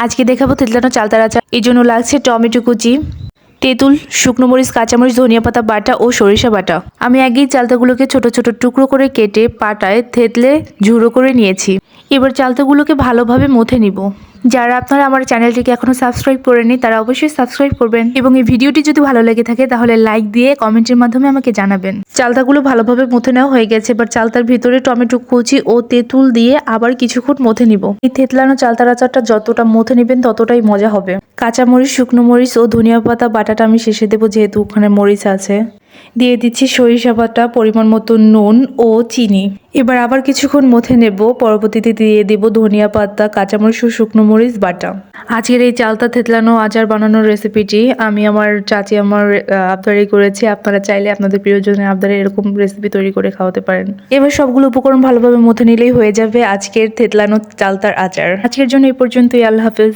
আজকে দেখাবো থেতলানো চালতার আচার। এই জন্য লাগছে টমেটো কুচি, তেঁতুল, শুকনো মরিচ, কাঁচামরিচ, ধনিয়া পাতা বাটা ও সরিষা বাটা। আমি আগেই চালতাগুলোকে ছোট ছোট টুকরো করে কেটে পাটায় থেতলে ঝুড়ো করে নিয়েছি। এবার চালতাগুলোকে ভালোভাবে মথে নিব। যারা আপনারা আমার চ্যানেলটিকে এখনো সাবস্ক্রাইব করেননি তারা অবশ্যই সাবস্ক্রাইব করবেন এবং এই ভিডিওটি যদি ভালো লেগে থাকে তাহলে লাইক দিয়ে কমেন্টের মাধ্যমে আমাকে জানাবেন। চালতাগুলো ভালোভাবে মথে নেওয়া হয়ে গেছে। এবার চালতার ভিতরে টমেটো কুচি ও তেঁতুল দিয়ে আবার কিছুক্ষণ মথে নিব। এই থেতলানো চালতার আচারটা যতটা মথে নেবেন ততটাই মজা হবে। কাঁচামরিচ, শুকনো মরিচ ও ধনিয়া পাতা বাটাটা আমি শেষে দেবো যেহেতু ওখানে মরিচ আছে। দিয়ে দিচ্ছি সরিষা বাটা, পরিমাণ মতো নুন ও চিনি। এবার আবার কিছুক্ষণ মথে নেব। পরবর্তীতে দিয়ে দেব ধনিয়া পাতা, কাঁচামরিচ ও শুকনো মরিচ বাটা। আজকের এই চালতা থেতলানো আচার বানানোর রেসিপিটি আমি আমার চাচি আমার আবদারি করেছি। আপনারা চাইলে আপনাদের প্রিয়জনের আবদারে এরকম রেসিপি তৈরি করে খাওয়াতে পারেন। এবার সবগুলো উপকরণ ভালোভাবে মথে নিলেই হয়ে যাবে আজকের থেতলানো চালতার আচার। আজকের জন্য এই পর্যন্তই। আল্লাহ হাফেজ।